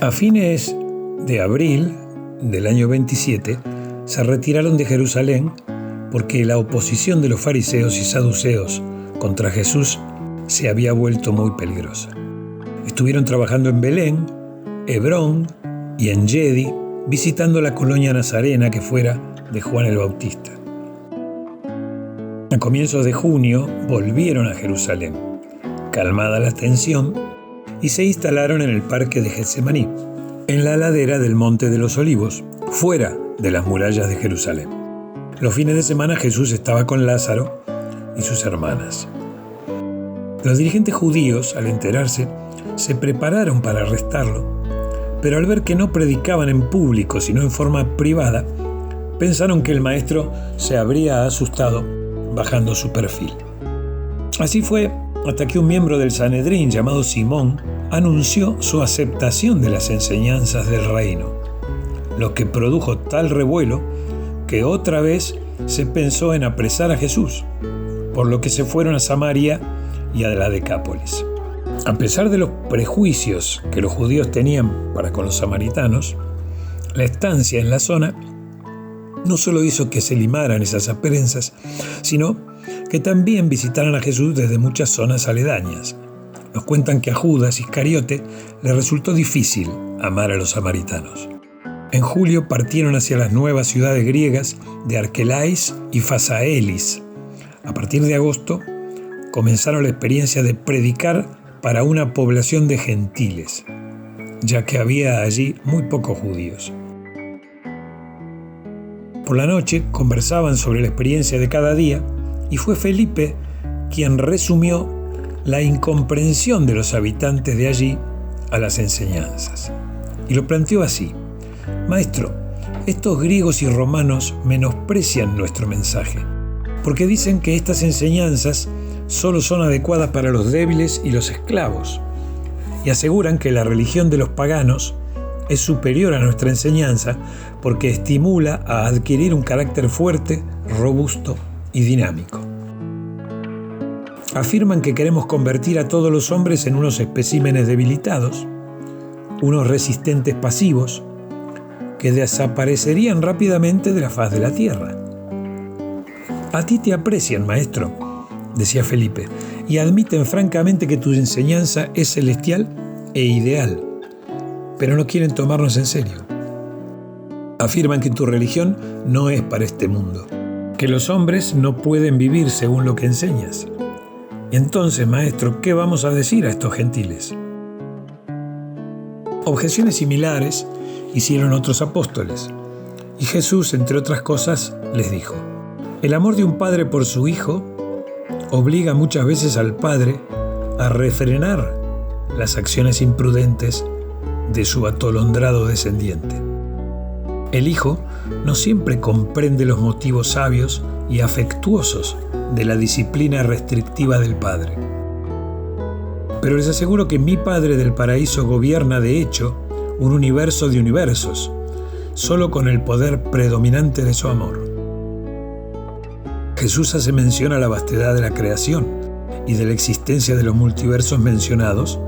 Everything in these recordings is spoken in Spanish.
A fines de abril del año 27 se retiraron de Jerusalén porque la oposición de los fariseos y saduceos contra Jesús se había vuelto muy peligrosa. Estuvieron trabajando en Belén, Hebrón y en Yedi, visitando la colonia nazarena que fuera de Juan el Bautista. A comienzos de junio volvieron a Jerusalén, calmada la tensión, y se instalaron en el parque de Getsemaní, en la ladera del Monte de los Olivos, fuera de las murallas de Jerusalén. Los fines de semana Jesús estaba con Lázaro y sus hermanas. Los dirigentes judíos, al enterarse, se prepararon para arrestarlo, pero al ver que no predicaban en público sino en forma privada, pensaron que el maestro se habría asustado bajando su perfil. Así fue hasta que un miembro del Sanedrín llamado Simón anunció su aceptación de las enseñanzas del reino, lo que produjo tal revuelo que otra vez se pensó en apresar a Jesús, por lo que se fueron a Samaria y a la Decápolis. A pesar de los prejuicios que los judíos tenían para con los samaritanos, la estancia en la zona no solo hizo que se limaran esas asperezas, sino que también visitaran a Jesús desde muchas zonas aledañas. Nos cuentan que a Judas Iscariote le resultó difícil amar a los samaritanos. En julio partieron hacia las nuevas ciudades griegas de Arquelais y Fasaelis. A partir de agosto comenzaron la experiencia de predicar para una población de gentiles, ya que había allí muy pocos judíos. Por la noche conversaban sobre la experiencia de cada día y fue Felipe quien resumió la incomprensión de los habitantes de allí a las enseñanzas. Y lo planteó así: Maestro, estos griegos y romanos menosprecian nuestro mensaje, porque dicen que estas enseñanzas solo son adecuadas para los débiles y los esclavos, y aseguran que la religión de los paganos es superior a nuestra enseñanza porque estimula a adquirir un carácter fuerte, robusto y dinámico. Afirman que queremos convertir a todos los hombres en unos especímenes debilitados, unos resistentes pasivos, que desaparecerían rápidamente de la faz de la tierra. A ti te aprecian, maestro, decía Felipe, y admiten francamente que tu enseñanza es celestial e ideal, pero no quieren tomarnos en serio. Afirman que tu religión no es para este mundo, que los hombres no pueden vivir según lo que enseñas. Y entonces, maestro, ¿qué vamos a decir a estos gentiles? Objeciones similares hicieron otros apóstoles, y Jesús, entre otras cosas, les dijo: el amor de un padre por su hijo obliga muchas veces al padre a refrenar las acciones imprudentes de su atolondrado descendiente. El hijo no siempre comprende los motivos sabios y afectuosos de la disciplina restrictiva del padre. Pero les aseguro que mi Padre del paraíso gobierna de hecho un universo de universos, solo con el poder predominante de su amor. Jesús hace mención a la vastedad de la creación y de la existencia de los multiversos mencionados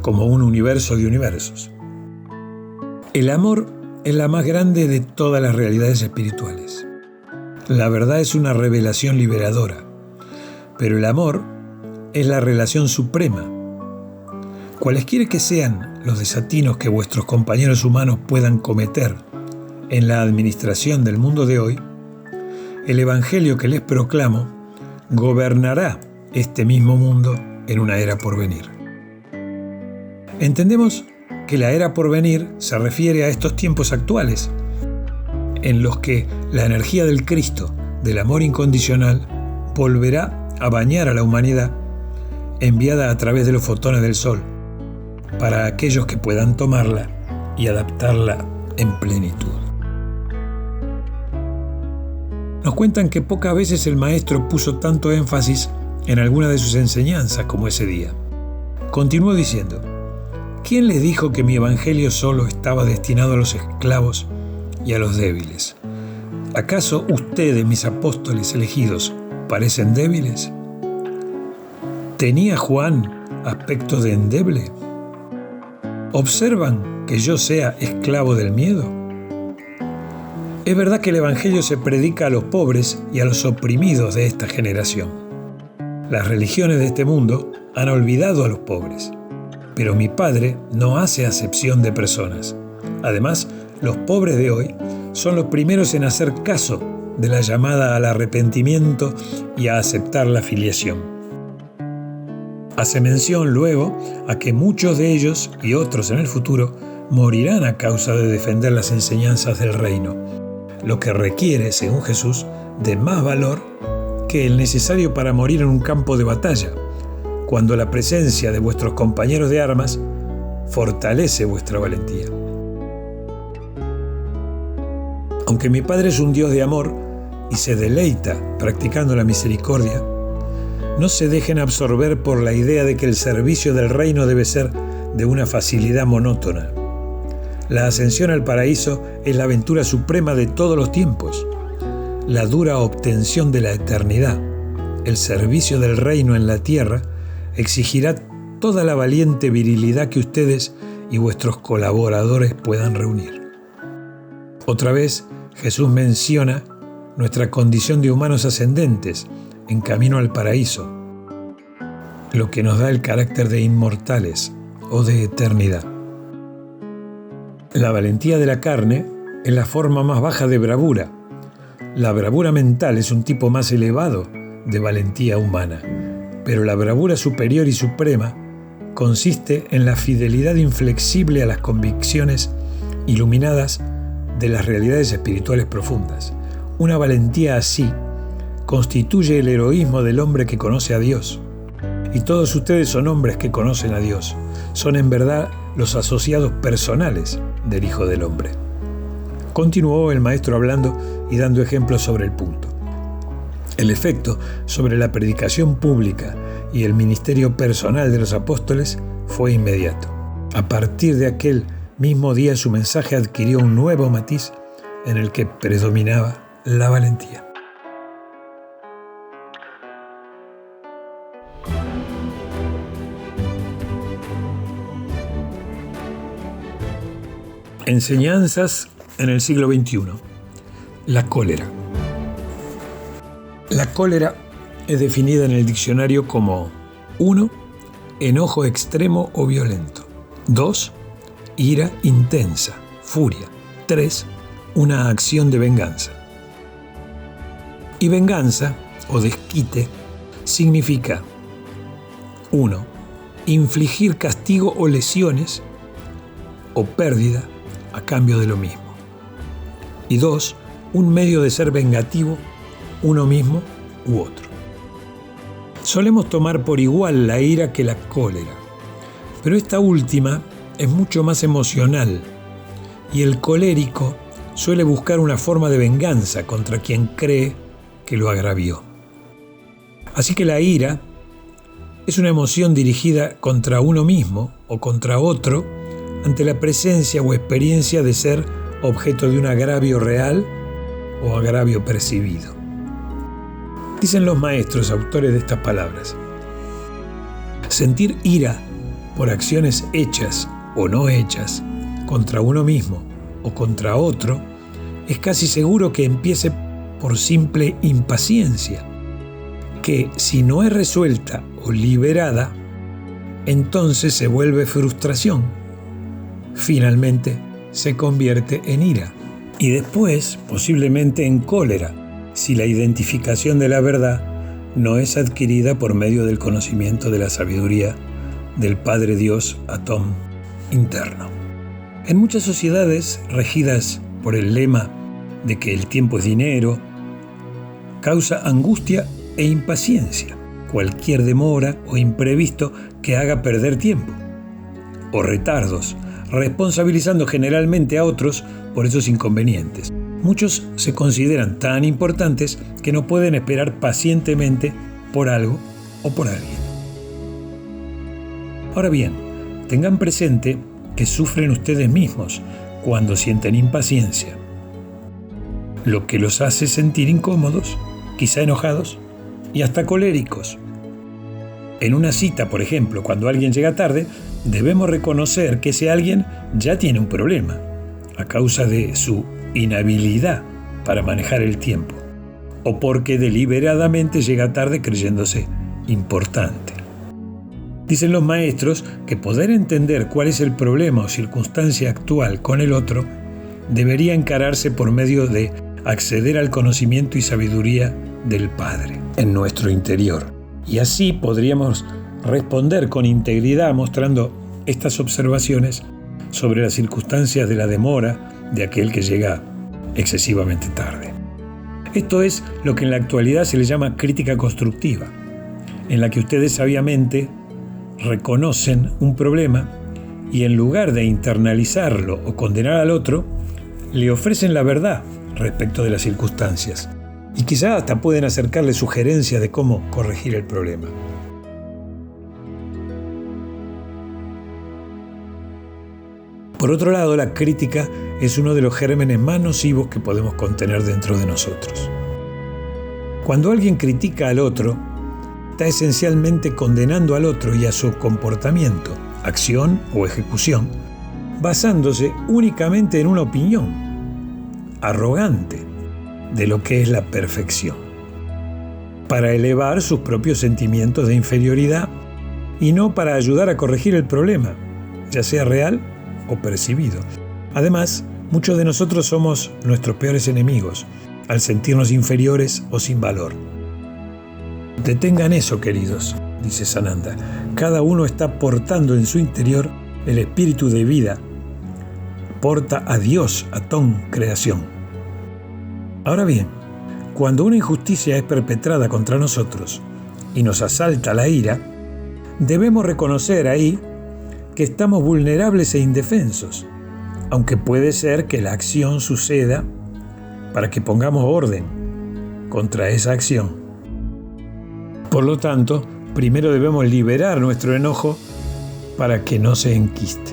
como un universo de universos. El amor es la más grande de todas las realidades espirituales. La verdad es una revelación liberadora, pero el amor es la relación suprema. Cualesquiera que sean los desatinos que vuestros compañeros humanos puedan cometer en la administración del mundo de hoy, el evangelio que les proclamo gobernará este mismo mundo en una era por venir. Entendemos que la era por venir se refiere a estos tiempos actuales, en los que la energía del Cristo, del amor incondicional, volverá a bañar a la humanidad, enviada a través de los fotones del sol, para aquellos que puedan tomarla y adaptarla en plenitud. Nos cuentan que pocas veces el maestro puso tanto énfasis en alguna de sus enseñanzas como ese día. Continuó diciendo: ¿quién les dijo que mi evangelio solo estaba destinado a los esclavos y a los débiles? ¿Acaso ustedes, mis apóstoles elegidos, parecen débiles? ¿Tenía Juan aspecto de endeble? ¿Observan que yo sea esclavo del miedo? Es verdad que el Evangelio se predica a los pobres y a los oprimidos de esta generación. Las religiones de este mundo han olvidado a los pobres, pero mi Padre no hace acepción de personas. Además, los pobres de hoy son los primeros en hacer caso de la llamada al arrepentimiento y a aceptar la filiación. Hace mención luego a que muchos de ellos y otros en el futuro morirán a causa de defender las enseñanzas del reino, lo que requiere, según Jesús, de más valor que el necesario para morir en un campo de batalla, cuando la presencia de vuestros compañeros de armas fortalece vuestra valentía. Aunque mi Padre es un Dios de amor y se deleita practicando la misericordia, no se dejen absorber por la idea de que el servicio del reino debe ser de una facilidad monótona. La ascensión al paraíso es la aventura suprema de todos los tiempos, la dura obtención de la eternidad. El servicio del reino en la tierra exigirá toda la valiente virilidad que ustedes y vuestros colaboradores puedan reunir. Otra vez, Jesús menciona nuestra condición de humanos ascendentes en camino al paraíso, lo que nos da el carácter de inmortales o de eternidad. La valentía de la carne es la forma más baja de bravura. La bravura mental es un tipo más elevado de valentía humana, pero la bravura superior y suprema consiste en la fidelidad inflexible a las convicciones iluminadas de las realidades espirituales profundas. Una valentía así constituye el heroísmo del hombre que conoce a Dios. Y todos ustedes son hombres que conocen a Dios. Son en verdad los asociados personales del Hijo del Hombre. Continuó el maestro hablando y dando ejemplos sobre el punto. El efecto sobre la predicación pública y el ministerio personal de los apóstoles fue inmediato. A partir de aquel mismo día su mensaje adquirió un nuevo matiz en el que predominaba la valentía. Enseñanzas en el siglo XXI. La cólera. La cólera es definida en el diccionario como 1. Enojo extremo o violento. 2. Ira intensa, furia. 3. Una acción de venganza. Y venganza, o desquite, significa 1. Infligir castigo o lesiones o pérdida a cambio de lo mismo. Y 2. Un medio de ser vengativo, uno mismo u otro. Solemos tomar por igual la ira que la cólera, pero esta última es mucho más emocional y el colérico suele buscar una forma de venganza contra quien cree que lo agravió. Así que la ira es una emoción dirigida contra uno mismo o contra otro ante la presencia o experiencia de ser objeto de un agravio real o agravio percibido. Dicen los maestros autores de estas palabras: sentir ira por acciones hechas o no hechas contra uno mismo o contra otro es casi seguro que empiece por simple impaciencia, que si no es resuelta o liberada, entonces se vuelve frustración. Finalmente se convierte en ira y después posiblemente en cólera si la identificación de la verdad no es adquirida por medio del conocimiento de la sabiduría del Padre Dios Atón interno. En muchas sociedades regidas por el lema de que el tiempo es dinero, causa angustia e impaciencia cualquier demora o imprevisto que haga perder tiempo, o retardos, responsabilizando generalmente a otros por esos inconvenientes. Muchos se consideran tan importantes que no pueden esperar pacientemente por algo o por alguien. Ahora bien, tengan presente que sufren ustedes mismos cuando sienten impaciencia, lo que los hace sentir incómodos, quizá enojados y hasta coléricos. En una cita, por ejemplo, cuando alguien llega tarde, debemos reconocer que ese alguien ya tiene un problema, a causa de su inhabilidad para manejar el tiempo, o porque deliberadamente llega tarde creyéndose importante. Dicen los maestros que poder entender cuál es el problema o circunstancia actual con el otro debería encararse por medio de acceder al conocimiento y sabiduría del Padre en nuestro interior. Y así podríamos responder con integridad mostrando estas observaciones sobre las circunstancias de la demora de aquel que llega excesivamente tarde. Esto es lo que en la actualidad se le llama crítica constructiva, en la que ustedes sabiamente reconocen un problema y en lugar de internalizarlo o condenar al otro, le ofrecen la verdad respecto de las circunstancias y quizá hasta pueden acercarle sugerencias de cómo corregir el problema. Por otro lado, la crítica es uno de los gérmenes más nocivos que podemos contener dentro de nosotros. Cuando alguien critica al otro, está esencialmente condenando al otro y a su comportamiento, acción o ejecución, basándose únicamente en una opinión arrogante de lo que es la perfección, para elevar sus propios sentimientos de inferioridad y no para ayudar a corregir el problema, ya sea real o percibido. Además, muchos de nosotros somos nuestros peores enemigos al sentirnos inferiores o sin valor. Detengan eso, queridos, dice Sananda. Cada uno está portando en su interior el espíritu de vida, porta a Dios, Atón, creación. Ahora bien, cuando una injusticia es perpetrada contra nosotros y nos asalta la ira, debemos reconocer ahí que estamos vulnerables e indefensos, aunque puede ser que la acción suceda para que pongamos orden contra esa acción. Por lo tanto, primero debemos liberar nuestro enojo para que no se enquiste.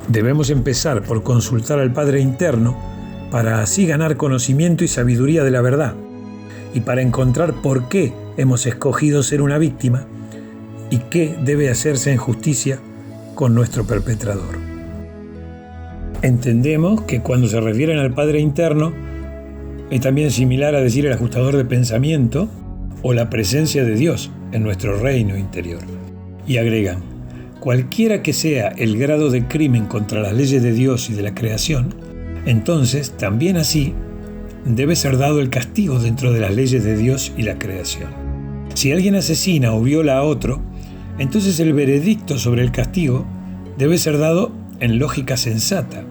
Debemos empezar por consultar al Padre interno para así ganar conocimiento y sabiduría de la verdad y para encontrar por qué hemos escogido ser una víctima y qué debe hacerse en justicia con nuestro perpetrador. Entendemos que cuando se refieren al Padre interno es también similar a decir el ajustador de pensamiento o la presencia de Dios en nuestro reino interior. Y agregan, cualquiera que sea el grado de crimen contra las leyes de Dios y de la creación, entonces también así debe ser dado el castigo dentro de las leyes de Dios y la creación. Si alguien asesina o viola a otro, entonces el veredicto sobre el castigo debe ser dado en lógica sensata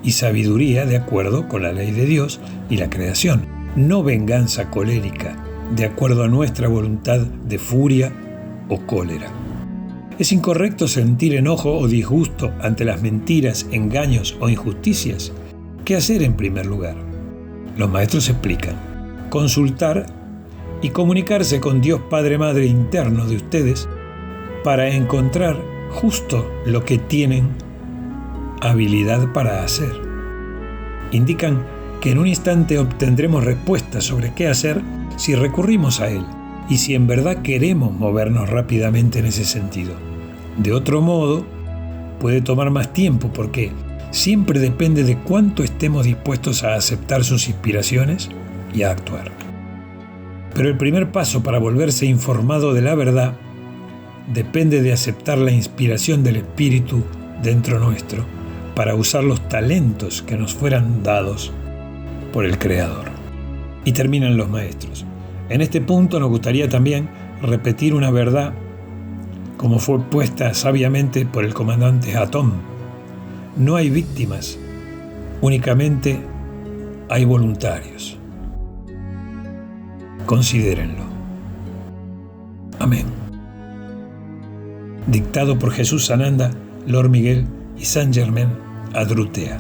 y sabiduría de acuerdo con la ley de Dios y la creación, no venganza colérica de acuerdo a nuestra voluntad de furia o cólera. ¿Es incorrecto sentir enojo o disgusto ante las mentiras, engaños o injusticias? ¿Qué hacer en primer lugar? Los maestros explican: consultar y comunicarse con Dios Padre Madre interno de ustedes para encontrar justo lo que tienen habilidad para hacer. Indican que en un instante obtendremos respuestas sobre qué hacer si recurrimos a Él y si en verdad queremos movernos rápidamente en ese sentido. De otro modo, puede tomar más tiempo porque siempre depende de cuánto estemos dispuestos a aceptar sus inspiraciones y a actuar. Pero el primer paso para volverse informado de la verdad depende de aceptar la inspiración del Espíritu dentro nuestro para usar los talentos que nos fueran dados por el Creador. Y terminan los maestros. En este punto nos gustaría también repetir una verdad como fue puesta sabiamente por el comandante Atón. No hay víctimas, únicamente hay voluntarios. Considérenlo. Amén. Dictado por Jesús Sananda, Lord Miguel y Saint Germain Adrutea.